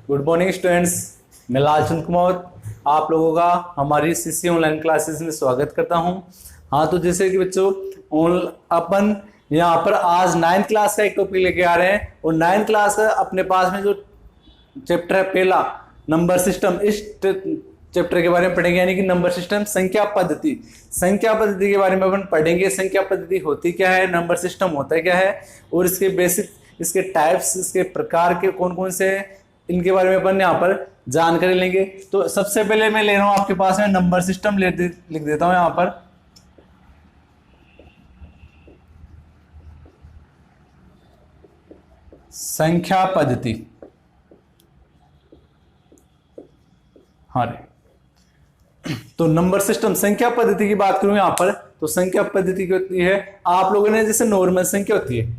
Good morning students, मैं लालचंद कुमार आप लोगों का हमारी सीसी ऑनलाइन क्लासेस में स्वागत करता हूं। हाँ, तो जैसे कि बच्चों अपन यहाँ पर आज 9th क्लास का एक टॉपिक लेके आ रहे हैं और 9th क्लास का अपने पास में जो चैप्टर है पहला नंबर सिस्टम, इस चैप्टर के बारे में पढ़ेंगे, यानी कि नंबर सिस्टम संख्या पद्धति। संख्या पद्धति के बारे में अपन पढ़ेंगे। संख्या पद्धति होती क्या है, नंबर सिस्टम होता क्या है और इसके बेसिक, इसके टाइप्स, इसके प्रकार के कौन कौन से हैं, इनके बारे में अपन यहाँ पर जानकारी लेंगे। तो सबसे पहले मैं ले रहा हूं आपके पास में नंबर सिस्टम लिख देता हूं यहाँ पर। संख्या पद्धति, हाँ, तो नंबर सिस्टम संख्या पद्धति की बात करूं यहाँ पर, तो संख्या पद्धति क्या होती है, आप लोगों ने जैसे नॉर्मल संख्या होती है,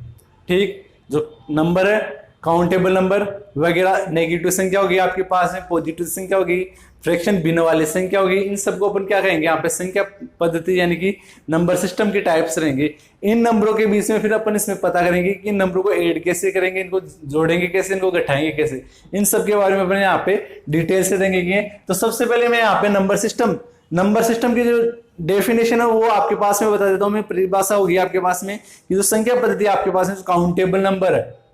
ठीक, जो नंबर है काउंटेबल नंबर वगैरह, नेगेटिव संख्या होगी आपके पास में, पॉजिटिव संख्या होगी, फ्रैक्शन भिन्न वाली संख्या होगी, इन सबको अपन क्या कहेंगे यहाँ पे संख्या पद्धति, यानी कि नंबर सिस्टम के टाइप्स रहेंगे। इन नंबरों के बीच में फिर अपन इसमें पता करेंगे कि इन नंबरों को ऐड कैसे करेंगे, इनको जोड़ेंगे कैसे, इनको घटाएंगे कैसे, इन सब के बारे में अपन यहाँ पे डिटेल से देखेंगे। तो सबसे पहले मैं यहाँ पे नंबर सिस्टम की जो डेफिनेशन है वो आपके पास में बता देता हूँ मैं। परिभाषा होगी आपके पास में कि जो संख्या पद्धति आपके पास में काउंटेबल नंबर है,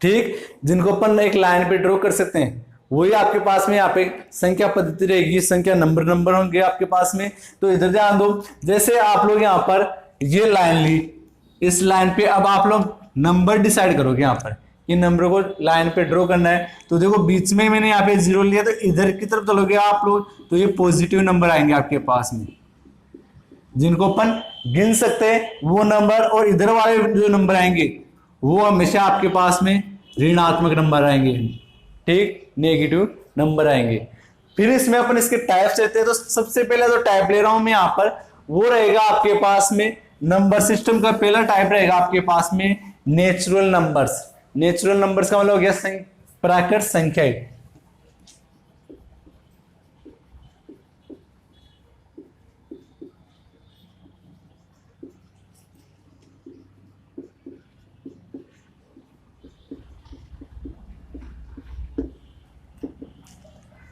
ठीक, जिनको अपन एक लाइन पे ड्रॉ कर सकते हैं, वही आपके पास में यहाँ पे संख्या पद्धति रहेगी। संख्या नंबर होंगे आपके पास में। तो इधर ध्यान दो, जैसे आप लोग यहाँ पर ये लाइन ली, इस लाइन पे अब आप लोग नंबर डिसाइड करोगे यहाँ पर, इन नंबर को लाइन पे ड्रॉ करना है। तो देखो बीच में मैंने यहाँ पे 0 लिया, तो इधर की तरफ चलोगे आप लोग तो ये पॉजिटिव नंबर आएंगे आपके पास में, जिनको अपन गिन सकते हैं वो नंबर, और इधर वाले जो नंबर आएंगे वो हमेशा आपके पास में ऋणात्मक नंबर आएंगे, ठीक, नेगेटिव नंबर आएंगे। फिर इसमें अपन इसके टाइप्स लेते हैं। तो सबसे पहले जो टाइप ले रहा हूं मैं यहाँ पर, वो रहेगा आपके पास में नंबर सिस्टम का पहला टाइप रहेगा आपके पास में नेचुरल नंबर्स। नेचुरल नंबर्स का मतलब हो गया प्राकृत संख्याएं।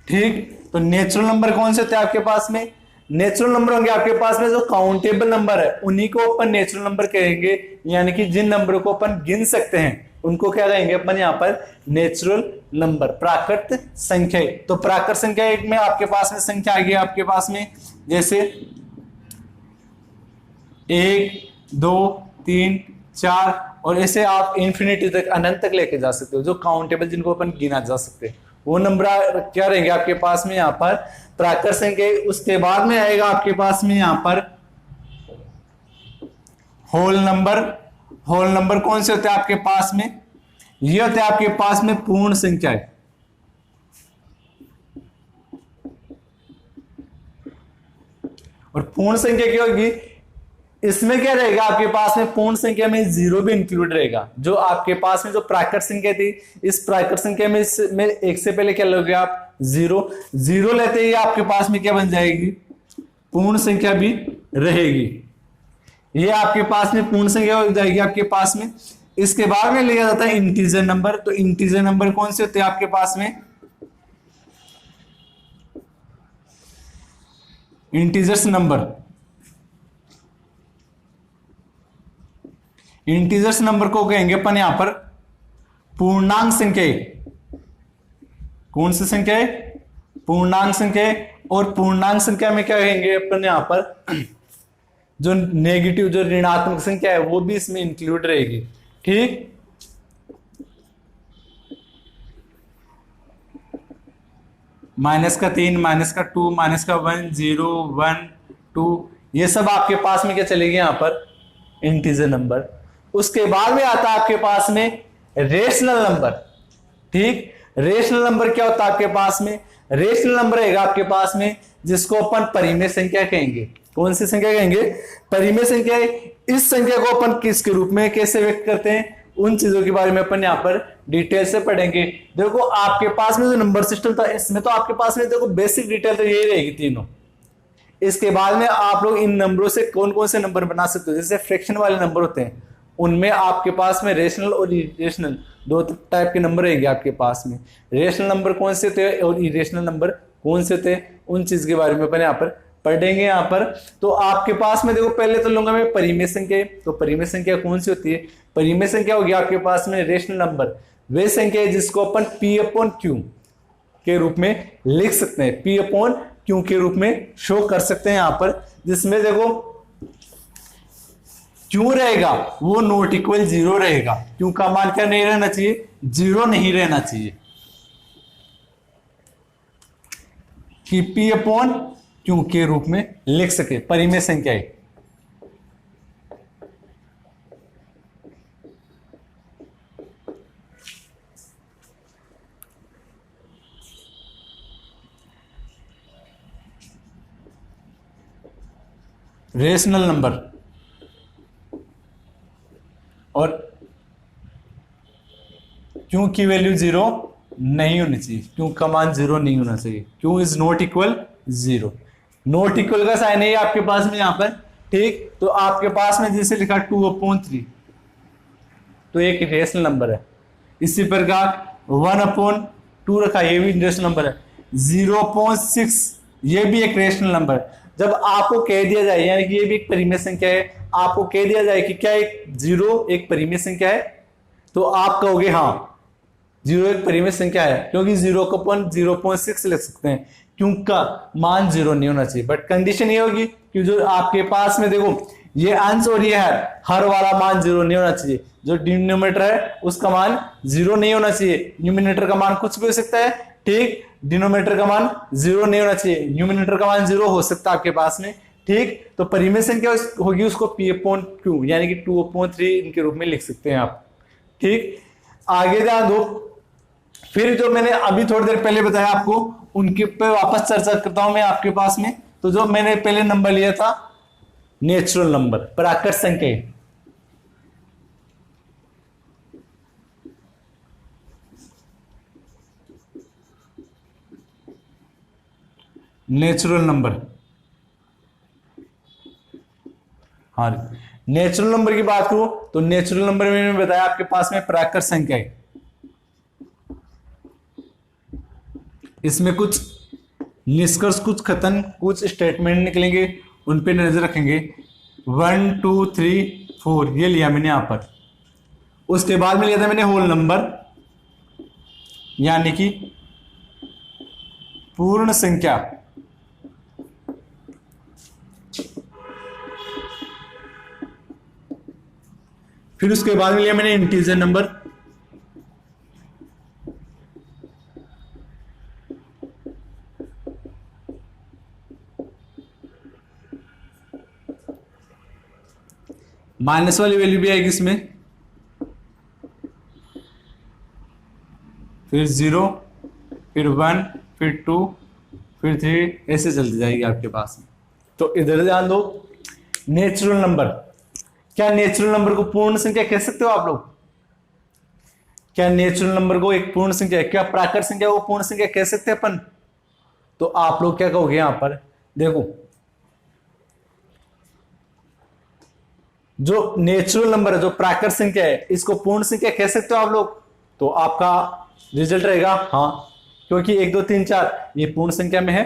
ठीक, तो नेचुरल नंबर कौन से होते हैं आपके पास में, नेचुरल नंबर होंगे आपके पास में जो काउंटेबल नंबर है, उन्हीं को अपन नेचुरल नंबर कहेंगे, यानी कि जिन नंबरों को अपन गिन सकते हैं उनको क्या कहेंगे अपन यहाँ पर नेचुरल नंबर, प्राकृत संख्या। तो प्राकृत संख्या एक में आपके पास में संख्या आ गई आपके पास में, जैसे 1 2 3 4, और ऐसे आप इंफिनिटी तक, अनंत तक लेके जा सकते हो, जो काउंटेबल जिनको अपन गिना जा सकते हैं वो नंबर क्या रहेंगे आपके पास में यहाँ पर प्राकृत संख्या। उसके बाद में आएगा आपके पास में यहाँ पर होल नंबर। होल नंबर कौन से होते हैं आपके पास में, ये होते हैं आपके पास में पूर्ण संख्या है। और पूर्ण संख्या क्या होगी, इसमें क्या रहेगा आपके पास में, पूर्ण संख्या में 0 भी इंक्लूड रहेगा। जो आपके पास में जो प्राकृत संख्या थी, इस प्राकृत संख्या में एक से पहले क्या लोगे आप, 0 लेते ही आपके पास में क्या बन जाएगी, पूर्ण संख्या भी रहेगी। ये आपके पास में पूर्ण संख्या हो जाएगी आपके पास में। इसके बाद में लिया जाता है इंटीजर नंबर। तो इंटीजर नंबर कौन से होते हैं आपके पास में, इंटीजर्स नंबर। इंटीजर्स नंबर को कहेंगे अपन यहां पर पूर्णांक संख्या। कौन सी संख्या है, पूर्णांक संख्या। और पूर्णांक संख्या में क्या कहेंगे अपन यहां पर, जो नेगेटिव, जो ऋणात्मक संख्या है वो भी इसमें इंक्लूड रहेगी, ठीक। -3, -2, -1, 0, 1, 2, ये सब आपके पास में क्या चलेगी यहां पर, इंटीजर नंबर। उसके बाद में आता है आपके पास में रेशनल नंबर, ठीक। रेशनल नंबर क्या होता है आपके पास में, रेशनल नंबर रहेगा आपके पास में जिसको अपन परिमेय संख्या कहेंगे। कौन सी संख्या कहेंगे, परिमेय संख्या। इस संख्या को अपन किसके रूप में कैसे व्यक्त करते हैं, उन चीजों के बारे में अपन यहाँ पर डिटेल से पढ़ेंगे। देखो आपके पास में जो नंबर सिस्टम था, इसमें तो आपके पास में देखो बेसिक डिटेल तो यही रहेगी तीनों। इसके बाद में आप लोग इन नंबरों से कौन कौन से नंबर बना सकते हो, जैसे फ्रैक्शन वाले नंबर होते हैं उनमें आपके पास में रेशनल और इरेशनल दो टाइप के नंबर रहेंगे आपके पास में। रेशनल नंबर कौन से थे और इरेशनल नंबर कौन से थे, उन चीज के बारे में अपन यहाँ पर पढ़ेंगे यहाँ पर। तो आपके पास में देखो, पहले तो लूंगा मैं परिमेय संख्या। तो परिमेय संख्या कौन सी होती है? परिमेय संख्या होगी आपके पास में रेशनल नंबर, वे संख्या है जिसको अपन P/Q के रूप में लिख सकते हैं, P/Q के रूप में शो कर सकते हैं यहाँ पर। जिसमें देखो क्यों रहेगा वो नॉट इक्वल 0 रहेगा। क्यों का मान क्या नहीं रहना चाहिए? 0 नहीं रहना चाहिए, कि P/Q के रूप में लिख सके परिमेय संख्या है। रेशनल नंबर और क्यों की वैल्यू 0 नहीं होनी चाहिए, क्यों का मान 0 नहीं होना चाहिए, क्यों is not equal 0। Not equal का साइन है आपके पास में यहाँ पर, ठीक। तो आपके पास में जैसे लिखा 2/3, तो एक रेशनल नंबर है। इसी प्रकार 1/2 रखा, ये भी रेशनल नंबर है। 0.6 ये भी एक रेशनल नंबर है। जब आपको कह दिया जाए, यानी कि ये भी एक परिमेय संख्या है, आपको कह दिया जाए कि क्या एक 0 एक परिमेय संख्या है, तो आप कहोगे हाँ 0 एक परिमेय संख्या है, क्योंकि 0 को अपन 0.6 लिख सकते हैं, क्योंकि मान 0 नहीं होना चाहिए। बट कंडीशन ये होगी कि जो आपके पास में देखो ये अंश और ये हर वाला मान 0 नहीं होना चाहिए। जो डिनोमिनेटर है उसका मान 0 नहीं होना चाहिए, न्यूमिनेटर का मान कुछ भी हो सकता है, ठीक। डिनोमिनेटर का मान 0 नहीं होना चाहिए, न्यूमिनेटर का मान 0 हो सकता है आपके पास में, ठीक। तो परिमेय संख्या होगी उसको P/Q यानी कि 2/3 इनके रूप में लिख सकते हैं आप, ठीक। आगे ध्यान दो, फिर जो मैंने अभी थोड़ी देर पहले बताया आपको, उनके पे वापस चर्चा करता हूं मैं आपके पास में। तो जो मैंने पहले नंबर लिया था नेचुरल नंबर, प्राकृत संख्या, नेचुरल नंबर, हाँ नेचुरल नंबर की बात करूं तो नेचुरल नंबर में मैंने बताया आपके पास में प्राकृत संख्या है। इसमें कुछ निष्कर्ष, कुछ कथन, कुछ स्टेटमेंट निकलेंगे, उन पे नजर रखेंगे। 1 2 3 4 ये लिया मैंने यहां पर। उसके बाद में लिया था मैंने होल नंबर, यानी कि पूर्ण संख्या। फिर उसके बाद में लिया मैंने इंटीजर नंबर, माइनस वाली वैल्यू भी आएगी इसमें, फिर 0, फिर 1, फिर 2, फिर 3, ऐसे चलती जाएगी आपके पास में। तो इधर ध्यान दो, नेचुरल नंबर, क्या नेचुरल नंबर को पूर्ण संख्या कह सकते हो आप लोग? क्या नेचुरल नंबर को एक पूर्ण संख्या, क्या प्राकृत संख्या को पूर्ण संख्या कह सकते हैं अपन? तो आप लोग क्या कहोगे यहां पर? देखो, जो नेचुरल नंबर है, जो प्राकृत संख्या है, इसको पूर्ण संख्या कह सकते हो आप लोग? तो आपका रिजल्ट रहेगा हाँ, क्योंकि 1 2 3 4 ये पूर्ण संख्या में है।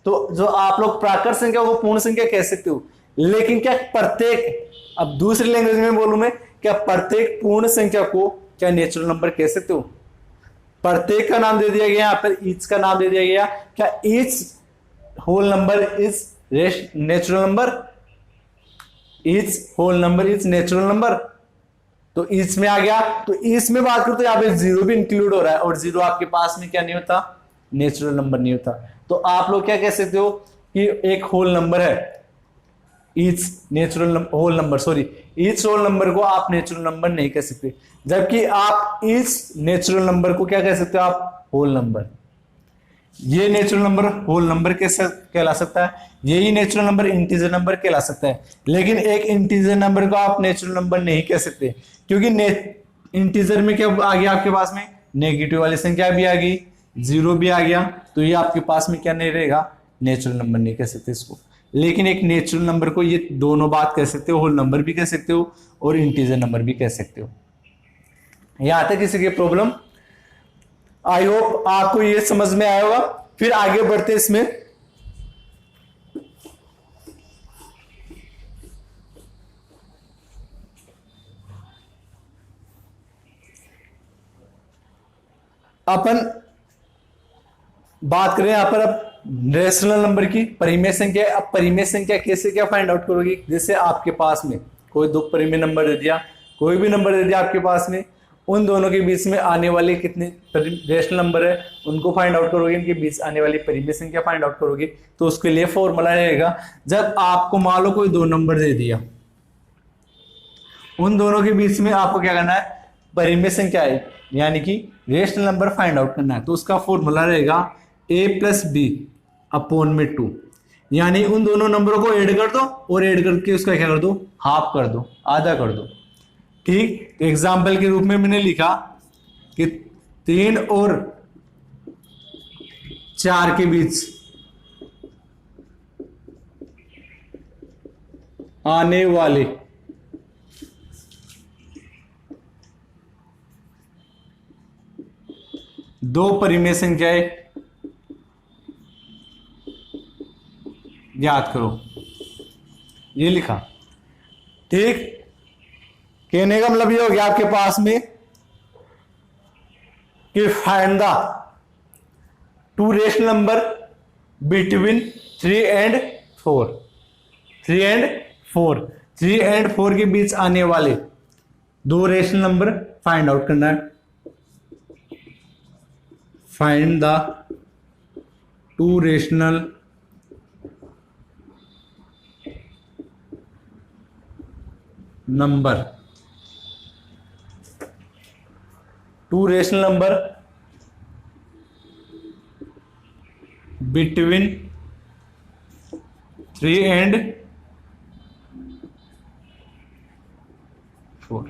तो जो आप लोग प्राकृत संख्या को पूर्ण संख्या कह सकते हो, लेकिन क्या प्रत्येक, अब दूसरी लैंग्वेज में बोलूं मैं, क्या प्रत्येक पूर्ण संख्या को क्या नेचुरल नंबर कह सकते हो? प्रत्येक का नाम दे दिया गया यहाँ पर, ईच का नाम दे दिया गया, क्या each whole number is natural number? Each whole number is natural number. तो ईच में आ गया, तो ईच में बात करूं तो यहाँ पे 0 भी इंक्लूड हो रहा है, और 0 आपके पास में क्या नहीं होता? नेचुरल नंबर नहीं होता। तो आप लोग क्या कह सकते हो कि एक होल नंबर है, each natural whole number, sorry each whole number को आप नेचुरल नंबर नहीं कह सकते, जबकि आप ईच नेचुरल नंबर को क्या कह सकते हो? आप होल नंबर। ये नेचुरल नंबर होल नंबर कैसे कहला सकता है, यही नेचुरल नंबर इंटीजर नंबर कहला सकता है। लेकिन एक इंटीजर नंबर को आप नेचुरल नंबर नहीं कह सकते, क्योंकि इंटीजर में क्या आ गया आपके पास में? नेगेटिव वाली संख्या भी आ गई, 0 भी आ गया, तो ये आपके पास में क्या नहीं रहेगा? नेचुरल नंबर नहीं कह सकते इसको। लेकिन एक नेचुरल नंबर को ये दोनों बात कह सकते हो, होल नंबर भी कह सकते हो और इंटीजर नंबर भी कह सकते हो। यहां तक किसी की प्रॉब्लम? आई होप आपको ये समझ में आया होगा। फिर आगे बढ़ते इसमें। अपन बात करें यहां पर अब रेशनल नंबर की, परिमेय संख्या। अब परिमेय संख्या कैसे क्या फाइंड आउट करोगी? जैसे आपके पास में कोई दो परिमेय नंबर दे दिया, कोई भी नंबर दे दिया आपके पास में, उन दोनों के बीच में आने वाले कितने रेशनल नंबर है उनको फाइंड आउट करोगे, इनके बीच आने वाली परिमेय संख्या फाइंड आउट करोगे। तो उसके लिए फॉर्मूला रहेगा, जब आपको मान लो कोई दो नंबर दे दिया, उन दोनों के बीच में आपको क्या करना है? परिमेय संख्या है, यानी कि रेशनल नंबर फाइंड आउट करना है। तो उसका फॉर्मूला रहेगा a प्लस बी अपॉन में 2, यानी उन दोनों नंबरों को ऐड कर दो और ऐड करके उसका क्या कर दो? हाफ कर दो, आधा कर दो। ठीक, एग्जाम्पल के रूप में मैंने लिखा कि 3 और 4 के बीच आने वाले दो परिमेय संख्याएं याद करो, ये लिखा। ठीक, कहने का मतलब ये हो गया आपके पास में कि find the two rational number between 3 and 4, 3 and 4, 3 and 4 के बीच आने वाले दो रेशनल नंबर फाइंड आउट करना है। Find the two rational number, two rational number between 3 and 4,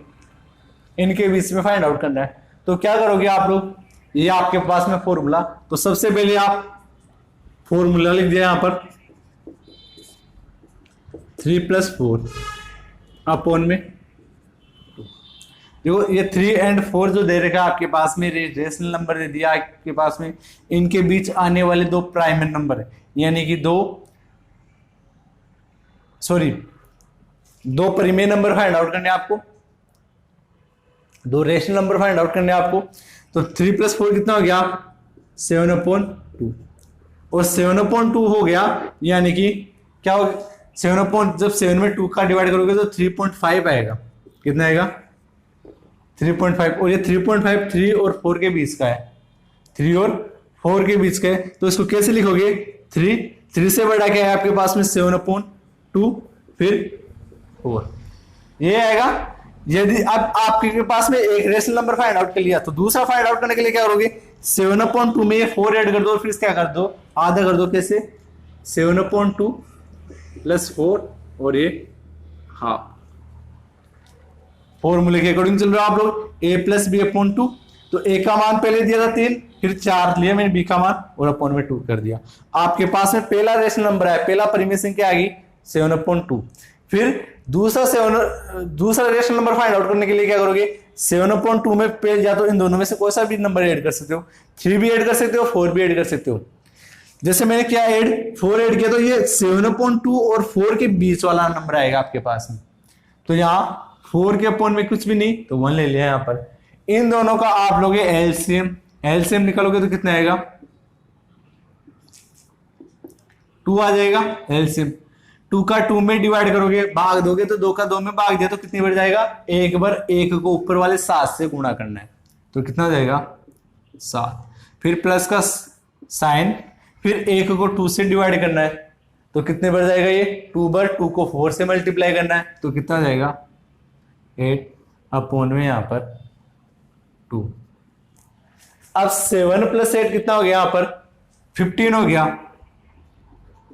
इनके बीच में फाइंड आउट करना है। तो क्या करोगे आप लोग? ये आपके पास में फॉर्मूला, तो सबसे पहले आप फॉर्मूला लिख दिया यहां पर 3 + 4 अपॉन में 2। देखो ये 3 and 4 जो दे रखा है आपके पास में, रेशनल नंबर दे दिया आपके पास में, इनके बीच आने वाले दो प्राइमरी नंबर है, यानी कि दो परिमेय नंबर फाइंड आउट करने आपको, दो रेशनल नंबर फाइंड आउट करने आपको। तो 3 + 4 कितना हो गया? 7/2, और 7/2 हो गया, यानी कि क्या हो गया? 7 जब 7 में 2 का डिवाइड करोगे तो 3.5 आएगा। कितना आएगा? 3.5। और ये 3.5 3 और 4 के बीच का है, 3 और 4 के बीच का है। तो इसको कैसे लिखोगे? 3 से बड़ा क्या है आपके पास में? 7/2 फिर 4, ये आएगा। यदि अब आपके पास में एक रेशनल नंबर फाइंड आउट कर लिया, तो दूसरा फाइंड आउट करने के लिए क्या करोगे? 7/2 में 4 ऐड कर दो और फिर क्या कर दो? आधा कर दो। कैसे? 7/2 + 4 और ये हाफ। फॉर्मूले के अकॉर्डिंग चल रहा है आप लोग। a + b/2, तो a का मान पहले दिया था 3, फिर 4 लिया मैंने b का मान और अपॉन में 2 कर दिया। आपके पास में पहला रेशनल नंबर है, पहला परिमेय संख्या आ गई 7/2। फिर दूसरा रेशनल नंबर फाइंड आउट करने के लिए क्या करोगे? 7/2 में पहले या तो इन दोनों में से कोई सा भी नंबर ऐड कर सकते हो, 3 भी ऐड कर सकते हो, 4 भी ऐड कर सकते हो। जैसे मैंने क्या 4 ऐड किया, तो ये 7/2 और 4 के बीच वाला नंबर आएगा आपके पास में। तो यहाँ 4 के अपॉन में कुछ भी नहीं, तो 1 ले लिया। यहाँ पर इन दोनों का आप लोगे एलसीएम निकालोगे तो कितना आएगा? 2 आ जाएगा एलसीएम। 2 का 2 में डिवाइड करोगे, भाग दोगे तो 2 का 2 में भाग दिया तो कितनी बढ़ जाएगा? 1 बार 1 को ऊपर वाले 7 से गुणा करना है, तो कितना जाएगा? 7। फिर प्लस का साइन, फिर 1 को 2 से डिवाइड करना है, तो कितने बढ़ जाएगा? ये 2 बार 2 को 4 से मल्टीप्लाई करना है, तो कितना जाएगा? 8 में यहाँ पर 2। अब 7 + 8 कितना हो गया? यहाँ पर 15 हो गया,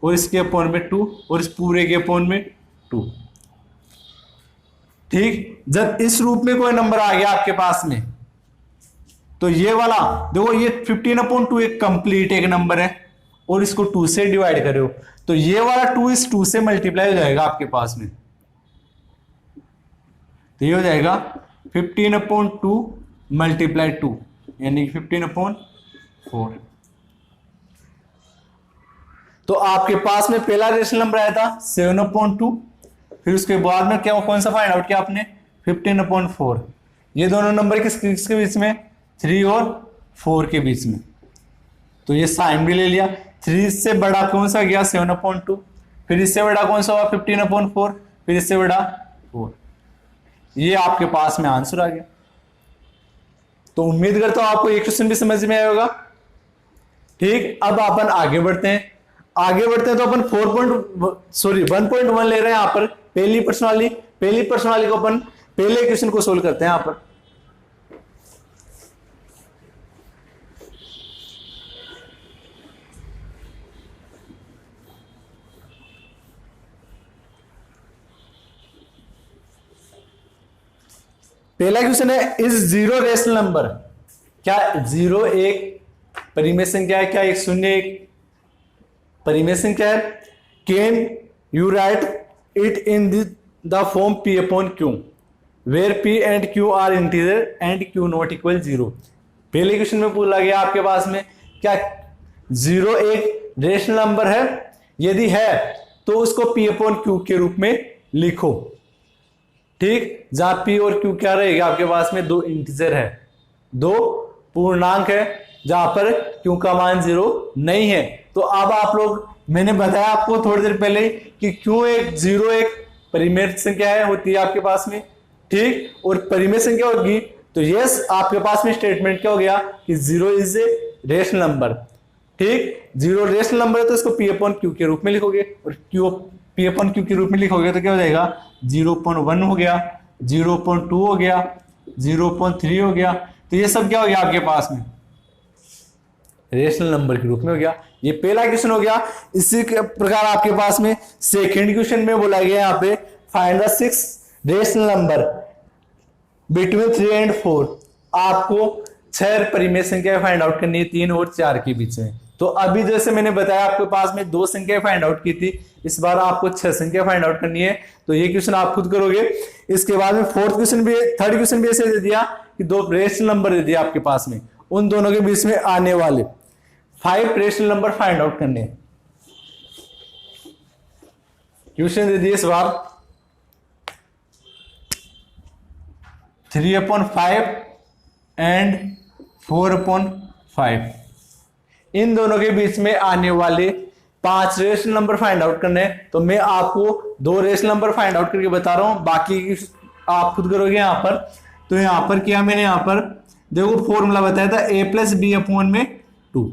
और इसके अपॉन में 2 और इस पूरे के अपॉन में 2। ठीक, जब इस रूप में कोई नंबर आ गया आपके पास में, तो ये वाला देखो, ये 15/2 एक कंप्लीट एक नंबर है, और इसको 2 से डिवाइड करो तो ये वाला 2:2 से मल्टीप्लाई हो जाएगा आपके पास में, तो ये हो जाएगा 15/2 मल्टीप्लाई 2 यानी कि 15/4। तो आपके पास में पहला रेशनल नंबर आया था 7/2, फिर उसके बाद में क्या कौन सा फाइंड आउट किया आपने 15/4। ये दोनों नंबर किसके बीच में 3 और 4 के बीच में, तो ये साइन भी ले लिया। 3 से बड़ा कौन सा गया 7/2, फिर इससे बड़ा कौन सा हुआ 15/4, फिर इससे बड़ा 4। ये आपके पास में आंसर आ गया। तो उम्मीद करता हूं आपको ये क्वेश्चन भी समझ में आया होगा। ठीक, अब अपन आगे बढ़ते हैं। तो अपन 1.1 ले रहे हैं यहां पर पहली पर्सन वाली को अपन पहले क्वेश्चन को सोल्व करते हैं यहां पर। पहला क्वेश्चन है इज जीरो रेशनल नंबर। क्या 0 एक परिमेय संख्या है? क्या 1 0 एक परिमेय संख्या है? Can you write it in the form P/Q where P and Q are integer and Q not equal 0। पहले क्वेश्चन में पूछा गया आपके पास में क्या 0 एक रेशनल नंबर है? यदि है तो उसको P/Q के रूप में लिखो। ठीक, जहां P और Q क्या रहेगा आपके पास में 2 इंटीजर है, 2 पूर्णांक है, जहां पर Q का मान 0 नहीं है। तो अब आप लोग, मैंने बताया आपको थोड़ी देर पहले कि Q एक 0 एक परिमेय संख्या है होती है आपके पास में। ठीक, और परिमेय संख्या होगी तो यस आपके पास में स्टेटमेंट क्या हो गया कि 0 इज ए रेशनल नंबर। ठीक, 0 रेशनल नंबर है तो इसको P/Q के रूप में लिखोगे, और P/Q के रूप में लिखोगे तो क्या हो जाएगा 0.1 हो गया, 0.2 हो गया, 0.3 हो गया। तो ये सब क्या हो गया आपके पास में रेशनल नंबर के रूप में हो गया। ये पहला क्वेश्चन हो गया। इसी के प्रकार आपके पास में सेकंड क्वेश्चन में बोला गया यहाँ पे find the 6 rational number between 3 and 4। आपको 6 परिमेय संख्या फाइंड आउट करनी है 3 और 4 के बीच में। तो अभी जैसे मैंने बताया आपके पास में 2 संख्या फाइंड आउट की थी, इस बार आपको 6 संख्या फाइंड आउट करनी है। तो ये क्वेश्चन आप खुद करोगे। इसके बाद में थर्ड क्वेश्चन भी ऐसे दे दिया कि 2 रेशनल नंबर दे दिया आपके पास में, उन दोनों के बीच में आने वाले 5 रेशनल नंबर फाइंड आउट करने। क्वेश्चन दे दिए इस बार 3/5 एंड 4/5, इन दोनों के बीच में आने वाले 5 रेशनल नंबर फाइंड आउट करने। तो मैं आपको 2 रेशनल नंबर फाइंड आउट करके बता रहा हूं, बाकी आप खुद करोगे यहां पर। तो यहां पर किया मैंने, यहां पर देखो फॉर्मूला बताया था A+B/2।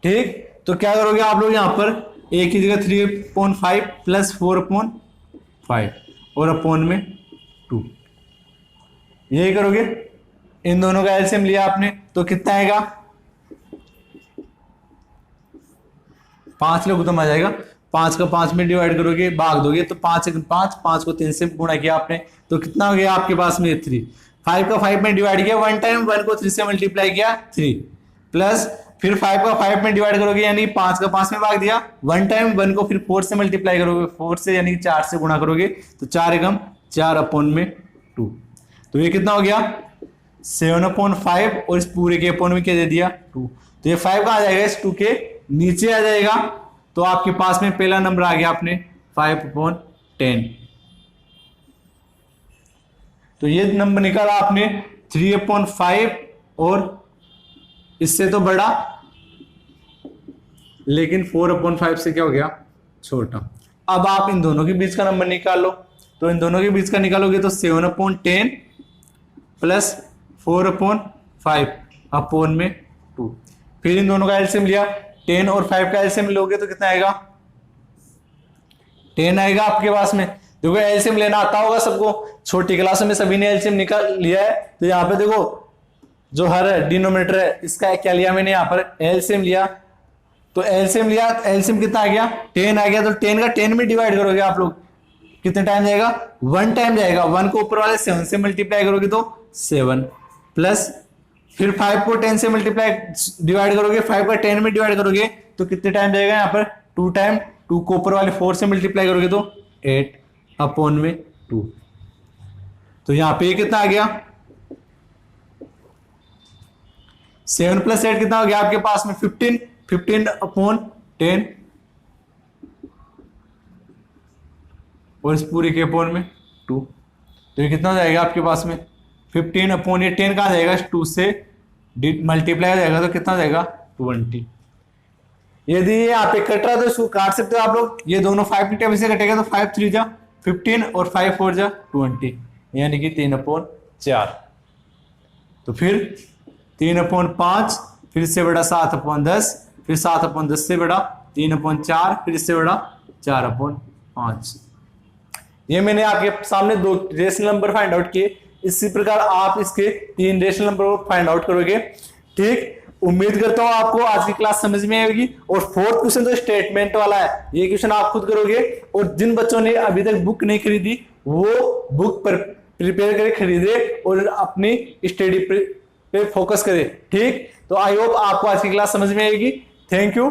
ठीक, तो क्या करोगे आप लोग यहां पर A की जगह 3/5 प्लस 4/5 और अपॉन में 2, यही करोगे। इन दोनों का एलसीएम लिया आपने तो कितना आएगा 5 लोग खत्म आ जाएगा। 5 का 5 में डिवाइड करोगे, भाग दोगे तो 5 5 को 3 से गुणा किया आपने तो कितना हो गया आपके पास में 3। 5 का 5 में डिवाइड किया 1 टाइम, 1 को 3 से मल्टीप्लाई किया 3, प्लस फिर 5 का 5 में डिवाइड करोगे यानी 5 का 5 में भाग दिया 1 टाइम, 1 को फिर 4 से मल्टीप्लाई करोगे, 4 से यानी 4 से गुणा करोगे तो 4 एकम 4/2। तो ये कितना हो गया 7/5 और इस पूरे के अपॉन में क्या दे दिया 2। तो ये 5 कहां आ जाएगा इस 2 के नीचे आ जाएगा। तो आपके पास में पहला नंबर आ गया आपने 5/10। तो ये नंबर निकाला आपने 3/5 और इससे तो बड़ा, लेकिन 4/5 से क्या हो गया छोटा। अब आप इन दोनों के बीच का नंबर निकालो। तो इन दोनों के बीच का निकालोगे तो 7/10 प्लस 4/5 अपॉन में 2। फिर इन दोनों का एलसीएम लिया, 10 और 5 का एलसीएम लोगे तो कितना आएगा 10 आएगा आपके पास में। देखो एलसीएम लेना आता होगा सबको, छोटी क्लासों में सभी ने एलसीएम निकाल लिया है। तो यहाँ पे देखो जो हर डिनोमिनेटर है इसका क्या लिया मैंने, यहाँ पर एलसीएम लिया। तो एलसीएम लिया, एलसीएम कितना आ गया 10 आ गया। तो 10 का 10 में डिवाइड करोगे आप लोग कितने टाइम जाएगा 1 टाइम जाएगा। 1 को ऊपर वाले 7 से मल्टीप्लाई करोगे तो 7 प्लस फिर 5 को 10 से मल्टीप्लाई डिवाइड करोगे, 5 का 10 में डिवाइड करोगे तो कितने टाइम जाएगा यहाँ पर 2 टाइम, 2 को ऊपर वाले 4 से मल्टीप्लाई करोगे तो 8 अपॉन में 2। तो यहाँ पे कितना आ गया 7 + 8 कितना हो गया आपके पास में 15, 15 अपॉन 10 और इस पूरे के अपॉन में 2। तो ये कितना हो जाएगा आपके पास में 15 अपॉन ये 10 कहाँ जाएगा 2 से मल्टीप्लाई हो जाएगा तो कितना जाएगा 20। यदि ये यहाँ पे कट रहा तो इसको काट सकते हो आप लोग, ये दोनों 5 की टेबल से कटेगा तो 5 3 जा 15 और 5 4 जा 20, यानी कि 3/4। तो फिर 3/5, फिर इससे बड़ा 7/10, फिर 7/10 से बड़ा 3/4, फिर इससे बड़ा 4/5। ये मैंने आपके सामने 2 रेशनल नंबर फाइंड आउट किए। इसी प्रकार आप इसके 3 रेशनल नंबर को फाइंड आउट करोगे। ठीक, उम्मीद करता हूं आपको आज की क्लास समझ में आएगी। और 4th क्वेश्चन जो स्टेटमेंट वाला है ये क्वेश्चन आप खुद करोगे, और जिन बच्चों ने अभी तक बुक नहीं खरीदी वो बुक पर प्रिपेयर करके खरीदे और अपनी स्टडी पे फोकस करें। ठीक, तो आई होप आपको आज की क्लास समझ में आएगी। Thank you.